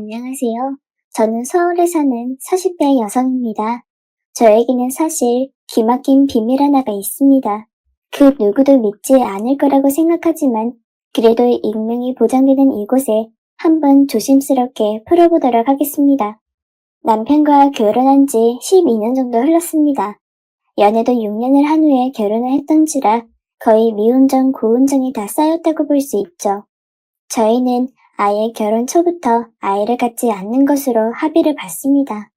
안녕하세요. 저는 서울에 사는 40대 여성입니다. 저에게는 사실 기막힌 비밀 하나가 있습니다. 그 누구도 믿지 않을 거라고 생각하지만 그래도 익명이 보장되는 이곳에 한번 조심스럽게 풀어보도록 하겠습니다. 남편과 결혼한 지 12년 정도 흘렀습니다. 연애도 6년을 한 후에 결혼을 했던지라 거의 미운정 고운정이 다 쌓였다고 볼 수 있죠. 저희는 아예 결혼 초부터 아이를 갖지 않는 것으로 합의를 봤습니다.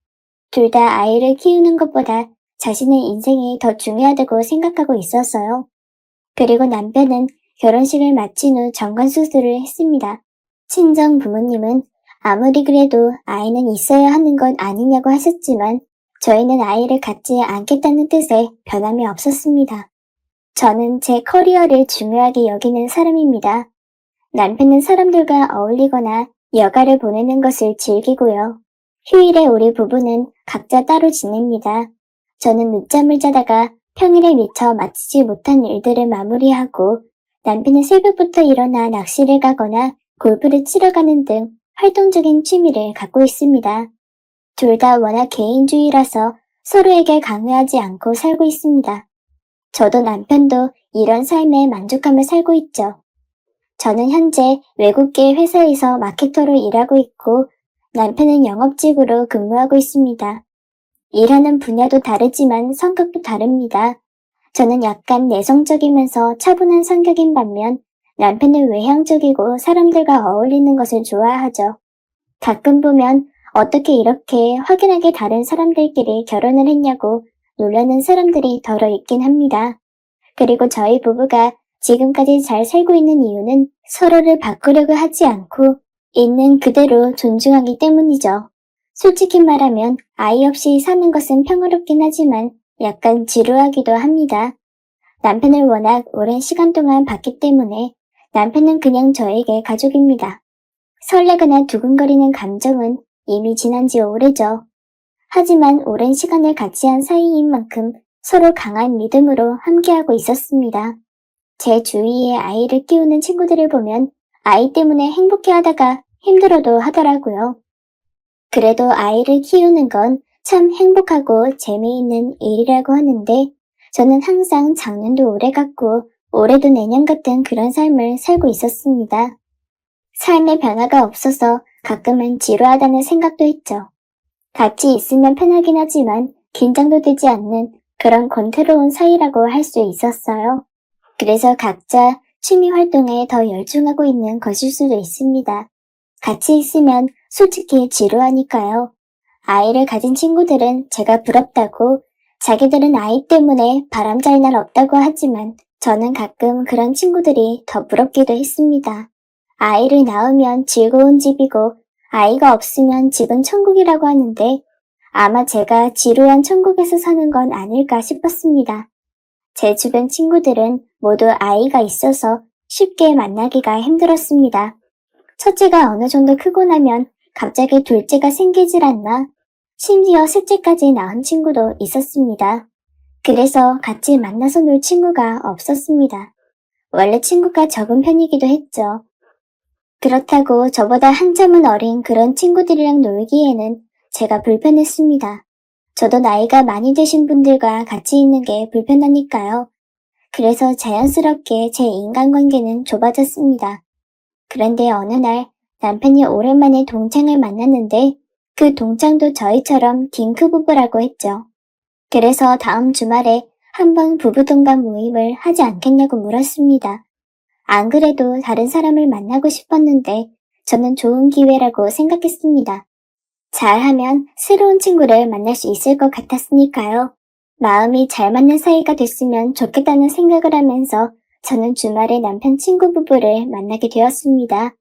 둘 다 아이를 키우는 것보다 자신의 인생이 더 중요하다고 생각하고 있었어요. 그리고 남편은 결혼식을 마친 후 정관수술을 했습니다. 친정 부모님은 아무리 그래도 아이는 있어야 하는 건 아니냐고 하셨지만 저희는 아이를 갖지 않겠다는 뜻에 변함이 없었습니다. 저는 제 커리어를 중요하게 여기는 사람입니다. 남편은 사람들과 어울리거나 여가를 보내는 것을 즐기고요. 휴일에 우리 부부는 각자 따로 지냅니다. 저는 늦잠을 자다가 평일에 미처 마치지 못한 일들을 마무리하고 남편은 새벽부터 일어나 낚시를 가거나 골프를 치러 가는 등 활동적인 취미를 갖고 있습니다. 둘 다 워낙 개인주의라서 서로에게 강요하지 않고 살고 있습니다. 저도 남편도 이런 삶에 만족하며 살고 있죠. 저는 현재 외국계 회사에서 마케터로 일하고 있고 남편은 영업직으로 근무하고 있습니다. 일하는 분야도 다르지만 성격도 다릅니다. 저는 약간 내성적이면서 차분한 성격인 반면 남편은 외향적이고 사람들과 어울리는 것을 좋아하죠. 가끔 보면 어떻게 이렇게 확연하게 다른 사람들끼리 결혼을 했냐고 놀라는 사람들이 더러 있긴 합니다. 그리고 저희 부부가 지금까지 잘 살고 있는 이유는 서로를 바꾸려고 하지 않고 있는 그대로 존중하기 때문이죠. 솔직히 말하면 아이 없이 사는 것은 평화롭긴 하지만 약간 지루하기도 합니다. 남편을 워낙 오랜 시간 동안 봤기 때문에 남편은 그냥 저에게 가족입니다. 설레거나 두근거리는 감정은 이미 지난 지 오래죠. 하지만 오랜 시간을 같이 한 사이인 만큼 서로 강한 믿음으로 함께하고 있었습니다. 제 주위에 아이를 키우는 친구들을 보면 아이 때문에 행복해하다가 힘들어도 하더라고요. 그래도 아이를 키우는 건 참 행복하고 재미있는 일이라고 하는데 저는 항상 작년도 올해 같고 올해도 내년 같은 그런 삶을 살고 있었습니다. 삶의 변화가 없어서 가끔은 지루하다는 생각도 했죠. 같이 있으면 편하긴 하지만 긴장도 되지 않는 그런 권태로운 사이라고 할 수 있었어요. 그래서 각자 취미 활동에 더 열중하고 있는 것일 수도 있습니다. 같이 있으면 솔직히 지루하니까요. 아이를 가진 친구들은 제가 부럽다고 자기들은 아이 때문에 바람잘 날 없다고 하지만 저는 가끔 그런 친구들이 더 부럽기도 했습니다. 아이를 낳으면 즐거운 집이고 아이가 없으면 집은 천국이라고 하는데 아마 제가 지루한 천국에서 사는 건 아닐까 싶었습니다. 제 주변 친구들은 모두 아이가 있어서 쉽게 만나기가 힘들었습니다. 첫째가 어느 정도 크고 나면 갑자기 둘째가 생기질 않나, 심지어 셋째까지 낳은 친구도 있었습니다. 그래서 같이 만나서 놀 친구가 없었습니다. 원래 친구가 적은 편이기도 했죠. 그렇다고 저보다 한참은 어린 그런 친구들이랑 놀기에는 제가 불편했습니다. 저도 나이가 많이 드신 분들과 같이 있는 게 불편하니까요. 그래서 자연스럽게 제 인간관계는 좁아졌습니다. 그런데 어느 날 남편이 오랜만에 동창을 만났는데 그 동창도 저희처럼 딩크 부부라고 했죠. 그래서 다음 주말에 한번 부부 동반 모임을 하지 않겠냐고 물었습니다. 안 그래도 다른 사람을 만나고 싶었는데 저는 좋은 기회라고 생각했습니다. 잘하면 새로운 친구를 만날 수 있을 것 같았으니까요. 마음이 잘 맞는 사이가 됐으면 좋겠다는 생각을 하면서 저는 주말에 남편 친구 부부를 만나게 되었습니다.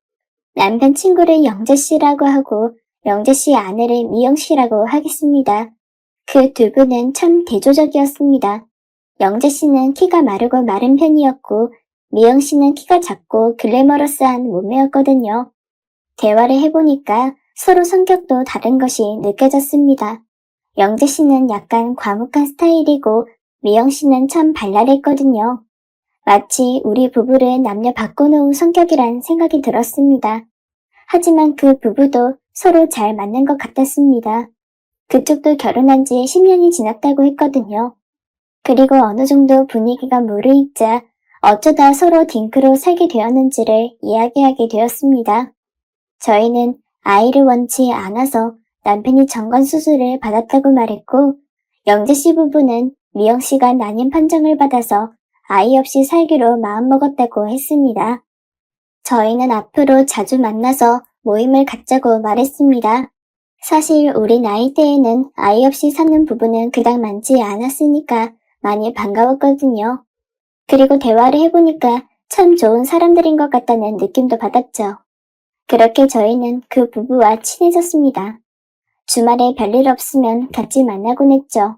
남편 친구를 영재씨라고 하고 영재씨 아내를 미영씨라고 하겠습니다. 그 두 분은 참 대조적이었습니다. 영재씨는 키가 마르고 마른 편이었고 미영씨는 키가 작고 글래머러스한 몸매였거든요. 대화를 해보니까 서로 성격도 다른 것이 느껴졌습니다. 영재씨는 약간 과묵한 스타일이고 미영씨는 참 발랄했거든요. 마치 우리 부부를 남녀 바꿔놓은 성격이란 생각이 들었습니다. 하지만 그 부부도 서로 잘 맞는 것 같았습니다. 그쪽도 결혼한 지 10년이 지났다고 했거든요. 그리고 어느 정도 분위기가 무르익자 어쩌다 서로 딩크로 살게 되었는지를 이야기하게 되었습니다. 저희는 아이를 원치 않아서 남편이 정관수술을 받았다고 말했고, 영재씨 부부는 미영씨가 난임 판정을 받아서 아이 없이 살기로 마음먹었다고 했습니다. 저희는 앞으로 자주 만나서 모임을 갖자고 말했습니다. 사실 우리 나이대에는 아이 없이 사는 부부는 그닥 많지 않았으니까 많이 반가웠거든요. 그리고 대화를 해보니까 참 좋은 사람들인 것 같다는 느낌도 받았죠. 그렇게 저희는 그 부부와 친해졌습니다. 주말에 별일 없으면 같이 만나곤 했죠.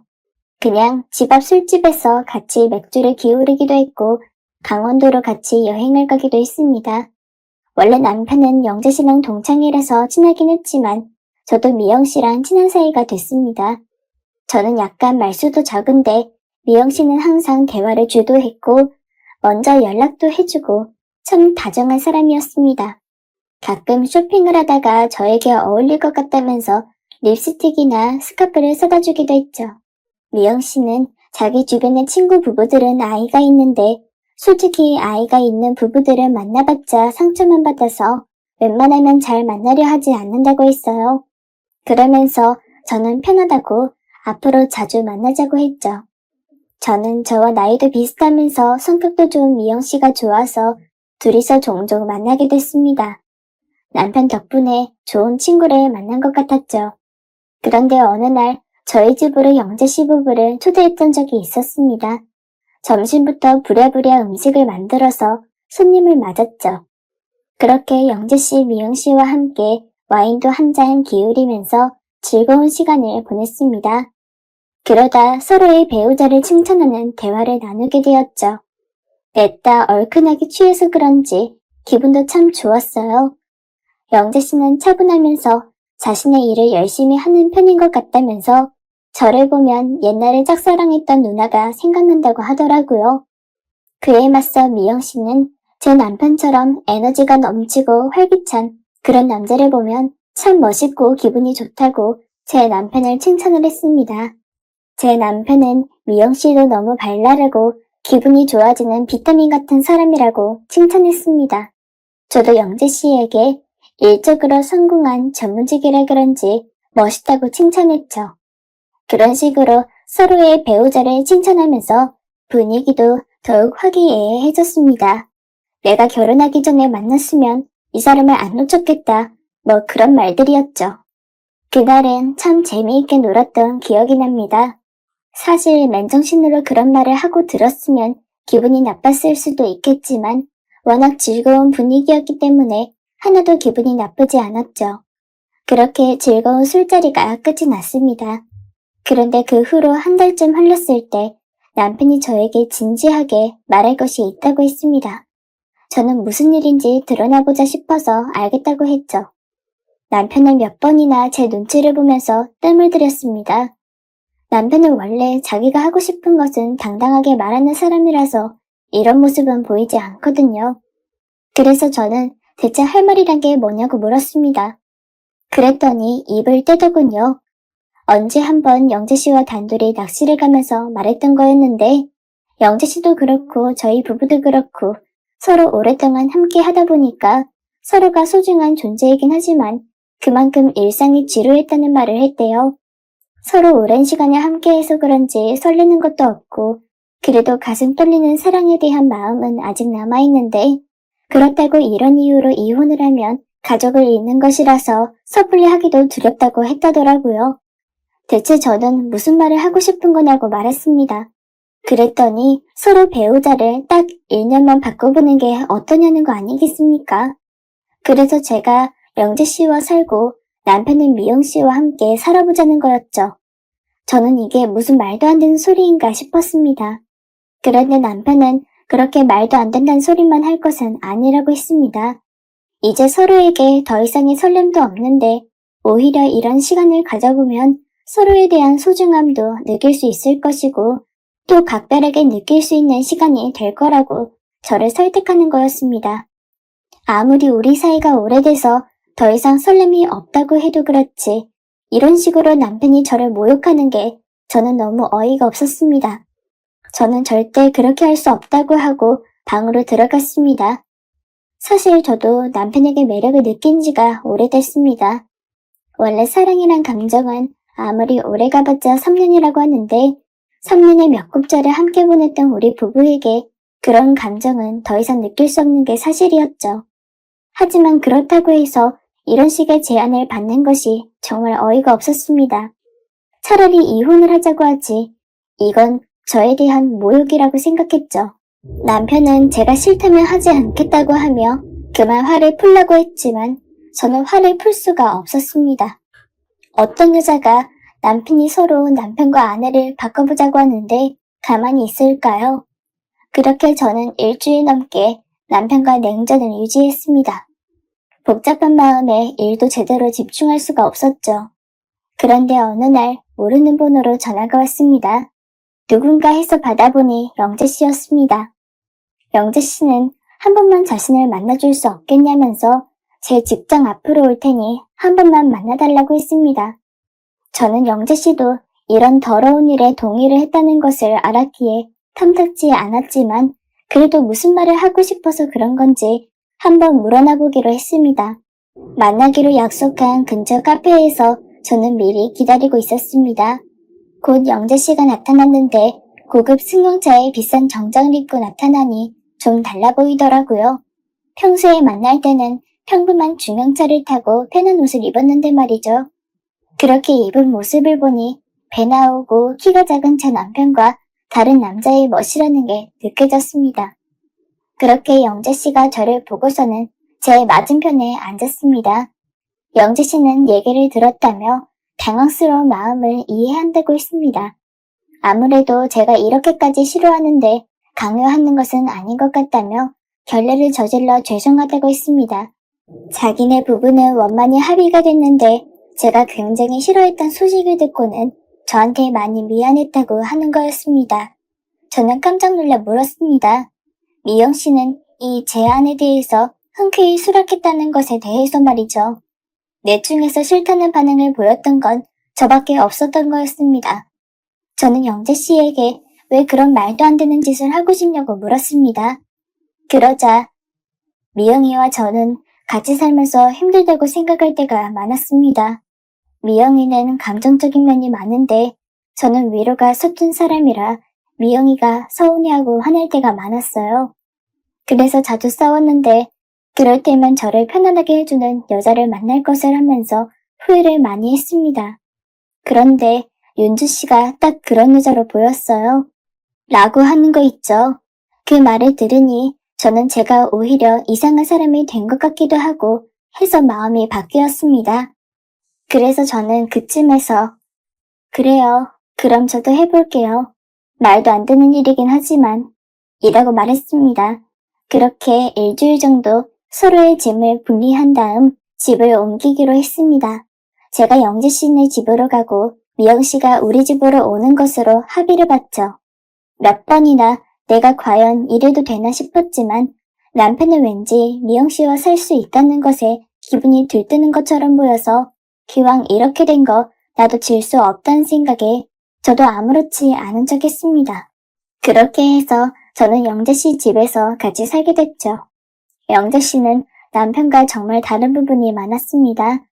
그냥 집 앞 술집에서 같이 맥주를 기울이기도 했고 강원도로 같이 여행을 가기도 했습니다. 원래 남편은 영재씨랑 동창이라서 친하긴 했지만 저도 미영씨랑 친한 사이가 됐습니다. 저는 약간 말수도 적은데 미영씨는 항상 대화를 주도했고 먼저 연락도 해주고 참 다정한 사람이었습니다. 가끔 쇼핑을 하다가 저에게 어울릴 것 같다면서 립스틱이나 스카프를 사다 주기도 했죠. 미영씨는 자기 주변의 친구 부부들은 아이가 있는데 솔직히 아이가 있는 부부들을 만나봤자 상처만 받아서 웬만하면 잘 만나려 하지 않는다고 했어요. 그러면서 저는 편하다고 앞으로 자주 만나자고 했죠. 저는 저와 나이도 비슷하면서 성격도 좋은 미영씨가 좋아서 둘이서 종종 만나게 됐습니다. 남편 덕분에 좋은 친구를 만난 것 같았죠. 그런데 어느 날 저희 집으로 영재씨 부부를 초대했던 적이 있었습니다. 점심부터 부랴부랴 음식을 만들어서 손님을 맞았죠. 그렇게 영재씨, 미영씨와 함께 와인도 한 잔 기울이면서 즐거운 시간을 보냈습니다. 그러다 서로의 배우자를 칭찬하는 대화를 나누게 되었죠. 냈다 얼큰하게 취해서 그런지 기분도 참 좋았어요. 영재씨는 차분하면서 자신의 일을 열심히 하는 편인 것 같다면서 저를 보면 옛날에 짝사랑했던 누나가 생각난다고 하더라고요. 그에 맞서 미영씨는 제 남편처럼 에너지가 넘치고 활기찬 그런 남자를 보면 참 멋있고 기분이 좋다고 제 남편을 칭찬을 했습니다. 제 남편은 미영씨도 너무 발랄하고 기분이 좋아지는 비타민 같은 사람이라고 칭찬했습니다. 저도 영재씨에게 일적으로 성공한 전문직이라 그런지 멋있다고 칭찬했죠. 그런 식으로 서로의 배우자를 칭찬하면서 분위기도 더욱 화기애애해졌습니다. 내가 결혼하기 전에 만났으면 이 사람을 안 놓쳤겠다. 뭐 그런 말들이었죠. 그날은 참 재미있게 놀았던 기억이 납니다. 사실 맨정신으로 그런 말을 하고 들었으면 기분이 나빴을 수도 있겠지만 워낙 즐거운 분위기였기 때문에 하나도 기분이 나쁘지 않았죠. 그렇게 즐거운 술자리가 끝이 났습니다. 그런데 그 후로 한 달쯤 흘렀을 때 남편이 저에게 진지하게 말할 것이 있다고 했습니다. 저는 무슨 일인지 드러나보자 싶어서 알겠다고 했죠. 남편은 몇 번이나 제 눈치를 보면서 뜸을 들였습니다. 남편은 원래 자기가 하고 싶은 것은 당당하게 말하는 사람이라서 이런 모습은 보이지 않거든요. 그래서 저는 대체 할 말이란 게 뭐냐고 물었습니다. 그랬더니 입을 떼더군요. 언제 한번 영재씨와 단둘이 낚시를 가면서 말했던 거였는데 영재씨도 그렇고 저희 부부도 그렇고 서로 오랫동안 함께 하다 보니까 서로가 소중한 존재이긴 하지만 그만큼 일상이 지루했다는 말을 했대요. 서로 오랜 시간을 함께해서 그런지 설레는 것도 없고 그래도 가슴 떨리는 사랑에 대한 마음은 아직 남아있는데 그렇다고 이런 이유로 이혼을 하면 가족을 잃는 것이라서 섣불리 하기도 두렵다고 했다더라고요. 대체 저는 무슨 말을 하고 싶은 거냐고 말했습니다. 그랬더니 서로 배우자를 딱 1년만 바꿔보는 게 어떠냐는 거 아니겠습니까? 그래서 제가 영재씨와 살고 남편은 미영씨와 함께 살아보자는 거였죠. 저는 이게 무슨 말도 안 되는 소리인가 싶었습니다. 그런데 남편은 그렇게 말도 안 된다는 소리만 할 것은 아니라고 했습니다. 이제 서로에게 더 이상의 설렘도 없는데 오히려 이런 시간을 가져보면 서로에 대한 소중함도 느낄 수 있을 것이고 또 각별하게 느낄 수 있는 시간이 될 거라고 저를 설득하는 거였습니다. 아무리 우리 사이가 오래돼서 더 이상 설렘이 없다고 해도 그렇지 이런 식으로 남편이 저를 모욕하는 게 저는 너무 어이가 없었습니다. 저는 절대 그렇게 할 수 없다고 하고 방으로 들어갔습니다. 사실 저도 남편에게 매력을 느낀 지가 오래됐습니다. 원래 사랑이란 감정은 아무리 오래 가봤자 3년이라고 하는데 3년의 몇 곡절을 함께 보냈던 우리 부부에게 그런 감정은 더 이상 느낄 수 없는 게 사실이었죠. 하지만 그렇다고 해서 이런 식의 제안을 받는 것이 정말 어이가 없었습니다. 차라리 이혼을 하자고 하지. 이건 저에 대한 모욕이라고 생각했죠. 남편은 제가 싫다면 하지 않겠다고 하며 그만 화를 풀라고 했지만 저는 화를 풀 수가 없었습니다. 어떤 여자가 남편이 서로 남편과 아내를 바꿔보자고 하는데 가만히 있을까요? 그렇게 저는 일주일 넘게 남편과 냉전을 유지했습니다. 복잡한 마음에 일도 제대로 집중할 수가 없었죠. 그런데 어느 날 모르는 번호로 전화가 왔습니다. 누군가 해서 받아보니 영재 씨였습니다. 영재 씨는 한 번만 자신을 만나줄 수 없겠냐면서 제 직장 앞으로 올 테니 한 번만 만나달라고 했습니다. 저는 영재 씨도 이런 더러운 일에 동의를 했다는 것을 알았기에 탐탁지 않았지만 그래도 무슨 말을 하고 싶어서 그런 건지 한번 물어나 보기로 했습니다. 만나기로 약속한 근처 카페에서 저는 미리 기다리고 있었습니다. 곧 영재 씨가 나타났는데 고급 승용차에 비싼 정장을 입고 나타나니 좀 달라 보이더라고요. 평소에 만날 때는 평범한 중형차를 타고 편한 옷을 입었는데 말이죠. 그렇게 입은 모습을 보니 배 나오고 키가 작은 제 남편과 다른 남자의 멋이라는 게 느껴졌습니다. 그렇게 영재 씨가 저를 보고서는 제 맞은편에 앉았습니다. 영재 씨는 얘기를 들었다며 당황스러운 마음을 이해한다고 했습니다. 아무래도 제가 이렇게까지 싫어하는데 강요하는 것은 아닌 것 같다며 결례를 저질러 죄송하다고 했습니다. 자기네 부부는 원만히 합의가 됐는데 제가 굉장히 싫어했던 소식을 듣고는 저한테 많이 미안했다고 하는 거였습니다. 저는 깜짝 놀라 물었습니다. 미영 씨는 이 제안에 대해서 흔쾌히 수락했다는 것에 대해서 말이죠. 내 중에서 싫다는 반응을 보였던 건 저밖에 없었던 거였습니다. 저는 영재 씨에게 왜 그런 말도 안 되는 짓을 하고 싶냐고 물었습니다. 그러자 미영이와 저는 같이 살면서 힘들다고 생각할 때가 많았습니다. 미영이는 감정적인 면이 많은데 저는 위로가 서툰 사람이라 미영이가 서운해하고 화낼 때가 많았어요. 그래서 자주 싸웠는데 그럴 때면 저를 편안하게 해주는 여자를 만날 것을 하면서 후회를 많이 했습니다. 그런데 윤주 씨가 딱 그런 여자로 보였어요. 라고 하는 거 있죠. 그 말을 들으니 저는 제가 오히려 이상한 사람이 된 것 같기도 하고 해서 마음이 바뀌었습니다. 그래서 저는 그쯤에서 그래요. 그럼 저도 해볼게요. 말도 안 되는 일이긴 하지만 이라고 말했습니다. 그렇게 일주일 정도 서로의 짐을 분리한 다음 집을 옮기기로 했습니다. 제가 영재 씨네 집으로 가고 미영 씨가 우리 집으로 오는 것으로 합의를 봤죠. 몇 번이나 내가 과연 이래도 되나 싶었지만 남편은 왠지 미영 씨와 살 수 있다는 것에 기분이 들뜨는 것처럼 보여서 기왕 이렇게 된 거 나도 질 수 없다는 생각에 저도 아무렇지 않은 척 했습니다. 그렇게 해서 저는 영재 씨 집에서 같이 살게 됐죠. 영재 씨는 남편과 정말 다른 부분이 많았습니다.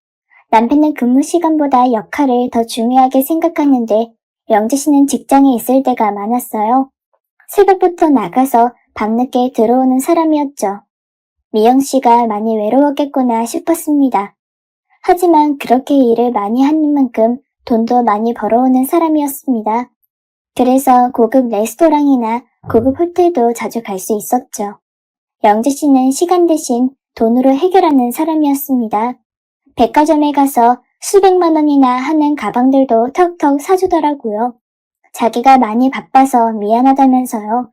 남편은 근무 시간보다 역할을 더 중요하게 생각하는데 영재 씨는 직장에 있을 때가 많았어요. 새벽부터 나가서 밤늦게 들어오는 사람이었죠. 미영 씨가 많이 외로웠겠구나 싶었습니다. 하지만 그렇게 일을 많이 하는 만큼 돈도 많이 벌어오는 사람이었습니다. 그래서 고급 레스토랑이나 고급 호텔도 자주 갈 수 있었죠. 영재 씨는 시간 대신 돈으로 해결하는 사람이었습니다. 백화점에 가서 수백만 원이나 하는 가방들도 턱턱 사주더라고요. 자기가 많이 바빠서 미안하다면서요.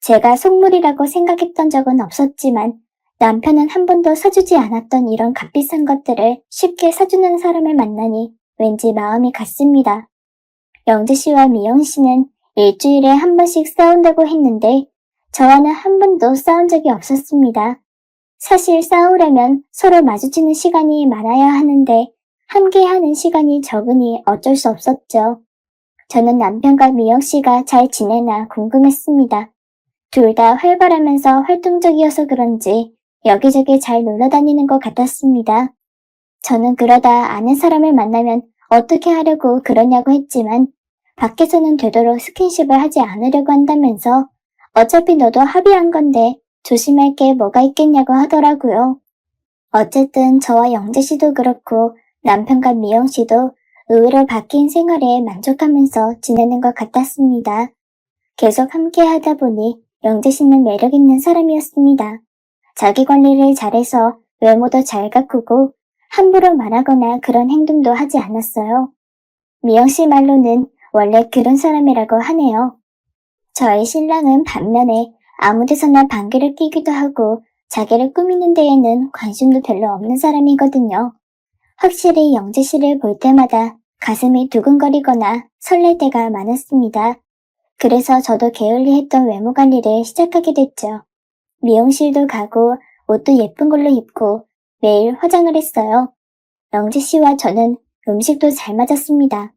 제가 속물이라고 생각했던 적은 없었지만 남편은 한 번도 사주지 않았던 이런 값비싼 것들을 쉽게 사주는 사람을 만나니 왠지 마음이 갔습니다. 영재 씨와 미영 씨는 일주일에 한 번씩 싸운다고 했는데 저와는 한 번도 싸운 적이 없었습니다. 사실 싸우려면 서로 마주치는 시간이 많아야 하는데 함께하는 시간이 적으니 어쩔 수 없었죠. 저는 남편과 미영 씨가 잘 지내나 궁금했습니다. 둘 다 활발하면서 활동적이어서 그런지 여기저기 잘 놀러 다니는 것 같았습니다. 저는 그러다 아는 사람을 만나면 어떻게 하려고 그러냐고 했지만 밖에서는 되도록 스킨십을 하지 않으려고 한다면서 어차피 너도 합의한 건데 조심할 게 뭐가 있겠냐고 하더라고요. 어쨌든 저와 영재 씨도 그렇고 남편과 미영 씨도 의외로 바뀐 생활에 만족하면서 지내는 것 같았습니다. 계속 함께 하다 보니 영재 씨는 매력 있는 사람이었습니다. 자기 관리를 잘해서 외모도 잘 가꾸고 함부로 말하거나 그런 행동도 하지 않았어요. 미영 씨 말로는 원래 그런 사람이라고 하네요. 저희 신랑은 반면에 아무 데서나 방귀를 뀌기도 하고 자기를 꾸미는 데에는 관심도 별로 없는 사람이거든요. 확실히 영재 씨를 볼 때마다 가슴이 두근거리거나 설렐 때가 많았습니다. 그래서 저도 게을리했던 외모 관리를 시작하게 됐죠. 미용실도 가고 옷도 예쁜 걸로 입고 매일 화장을 했어요. 영재 씨와 저는 음식도 잘 맞았습니다.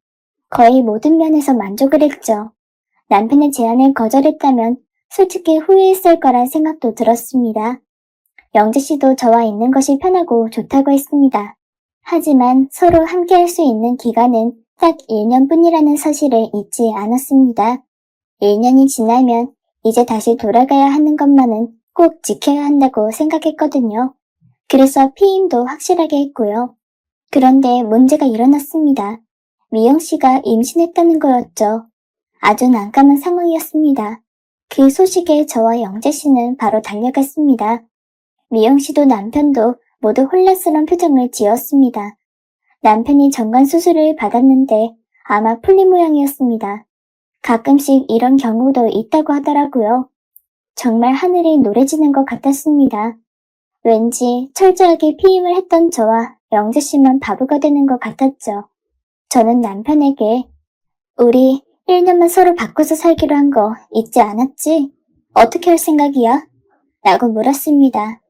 거의 모든 면에서 만족을 했죠. 남편의 제안을 거절했다면 솔직히 후회했을 거란 생각도 들었습니다. 영재 씨도 저와 있는 것이 편하고 좋다고 했습니다. 하지만 서로 함께할 수 있는 기간은 딱 1년뿐이라는 사실을 잊지 않았습니다. 1년이 지나면 이제 다시 돌아가야 하는 것만은 꼭 지켜야 한다고 생각했거든요. 그래서 피임도 확실하게 했고요. 그런데 문제가 일어났습니다. 미영 씨가 임신했다는 거였죠. 아주 난감한 상황이었습니다. 그 소식에 저와 영재 씨는 바로 달려갔습니다. 미영 씨도 남편도 모두 혼란스러운 표정을 지었습니다. 남편이 정관 수술을 받았는데 아마 풀린 모양이었습니다. 가끔씩 이런 경우도 있다고 하더라고요. 정말 하늘이 노래지는 것 같았습니다. 왠지 철저하게 피임을 했던 저와 영재 씨만 바보가 되는 것 같았죠. 저는 남편에게 우리 1년만 서로 바꿔서 살기로 한 거 잊지 않았지? 어떻게 할 생각이야? 라고 물었습니다.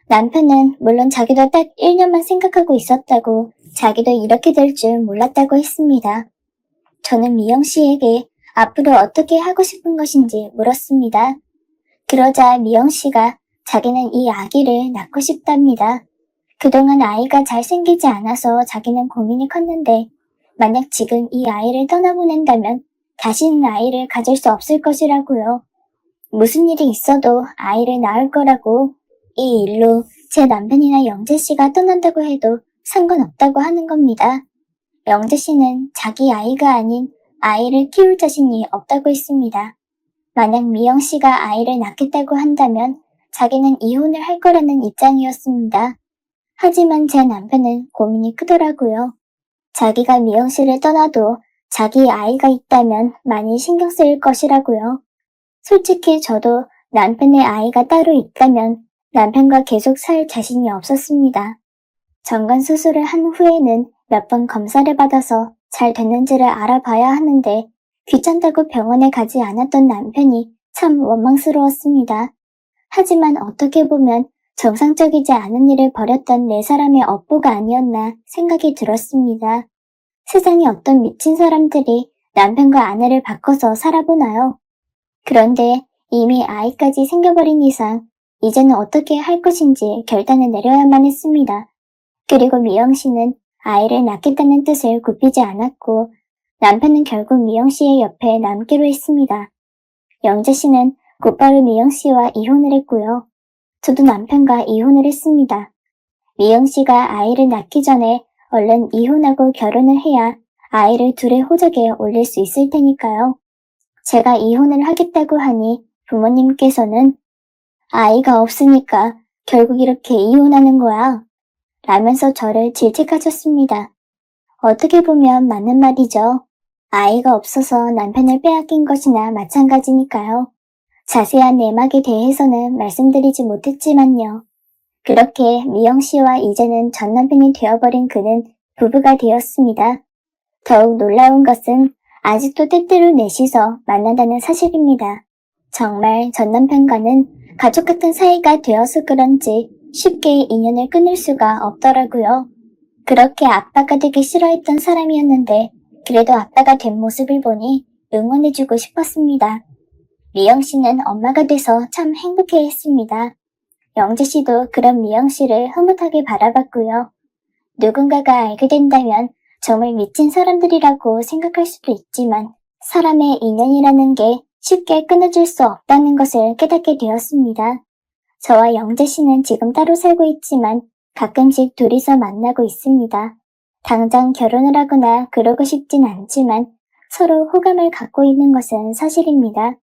남편은 물론 자기도 딱 1년만 생각하고 있었다고 자기도 이렇게 될 줄 몰랐다고 했습니다. 저는 미영 씨에게 앞으로 어떻게 하고 싶은 것인지 물었습니다. 그러자 미영 씨가 자기는 이 아기를 낳고 싶답니다. 그동안 아이가 잘 생기지 않아서 자기는 고민이 컸는데 만약 지금 이 아이를 떠나보낸다면 다시는 아이를 가질 수 없을 것이라고요. 무슨 일이 있어도 아이를 낳을 거라고. 이 일로 제 남편이나 영재 씨가 떠난다고 해도 상관없다고 하는 겁니다. 영재 씨는 자기 아이가 아닌 아이를 키울 자신이 없다고 했습니다. 만약 미영 씨가 아이를 낳겠다고 한다면 자기는 이혼을 할 거라는 입장이었습니다. 하지만 제 남편은 고민이 크더라고요. 자기가 미영 씨를 떠나도 자기 아이가 있다면 많이 신경 쓰일 것이라고요. 솔직히 저도 남편의 아이가 따로 있다면 남편과 계속 살 자신이 없었습니다. 정관 수술을 한 후에는 몇 번 검사를 받아서 잘 됐는지를 알아봐야 하는데 귀찮다고 병원에 가지 않았던 남편이 참 원망스러웠습니다. 하지만 어떻게 보면 정상적이지 않은 일을 벌였던 네 사람의 업보가 아니었나 생각이 들었습니다. 세상에 어떤 미친 사람들이 남편과 아내를 바꿔서 살아보나요? 그런데 이미 아이까지 생겨버린 이상 이제는 어떻게 할 것인지 결단을 내려야만 했습니다. 그리고 미영 씨는 아이를 낳겠다는 뜻을 굽히지 않았고 남편은 결국 미영 씨의 옆에 남기로 했습니다. 영재 씨는 곧바로 미영 씨와 이혼을 했고요. 저도 남편과 이혼을 했습니다. 미영 씨가 아이를 낳기 전에 얼른 이혼하고 결혼을 해야 아이를 둘의 호적에 올릴 수 있을 테니까요. 제가 이혼을 하겠다고 하니 부모님께서는 아이가 없으니까 결국 이렇게 이혼하는 거야 라면서 저를 질책하셨습니다. 어떻게 보면 맞는 말이죠. 아이가 없어서 남편을 빼앗긴 것이나 마찬가지니까요. 자세한 내막에 대해서는 말씀드리지 못했지만요. 그렇게 미영 씨와 이제는 전 남편이 되어버린 그는 부부가 되었습니다. 더욱 놀라운 것은 아직도 때때로 넷이서 만난다는 사실입니다. 정말 전 남편과는 가족 같은 사이가 되어서 그런지 쉽게 인연을 끊을 수가 없더라고요. 그렇게 아빠가 되기 싫어했던 사람이었는데 그래도 아빠가 된 모습을 보니 응원해주고 싶었습니다. 미영 씨는 엄마가 돼서 참 행복해했습니다. 영재 씨도 그런 미영 씨를 흐뭇하게 바라봤고요. 누군가가 알게 된다면 정말 미친 사람들이라고 생각할 수도 있지만 사람의 인연이라는 게 쉽게 끊어질 수 없다는 것을 깨닫게 되었습니다. 저와 영재 씨는 지금 따로 살고 있지만 가끔씩 둘이서 만나고 있습니다. 당장 결혼을 하거나 그러고 싶진 않지만 서로 호감을 갖고 있는 것은 사실입니다.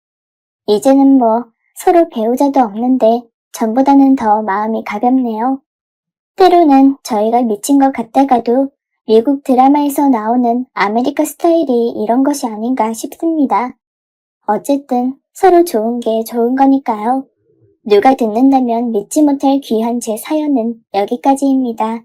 이제는 뭐 서로 배우자도 없는데 전보다는 더 마음이 가볍네요. 때로는 저희가 미친 것 같다가도 미국 드라마에서 나오는 아메리카 스타일이 이런 것이 아닌가 싶습니다. 어쨌든 서로 좋은 게 좋은 거니까요. 누가 듣는다면 믿지 못할 귀한 제 사연은 여기까지입니다.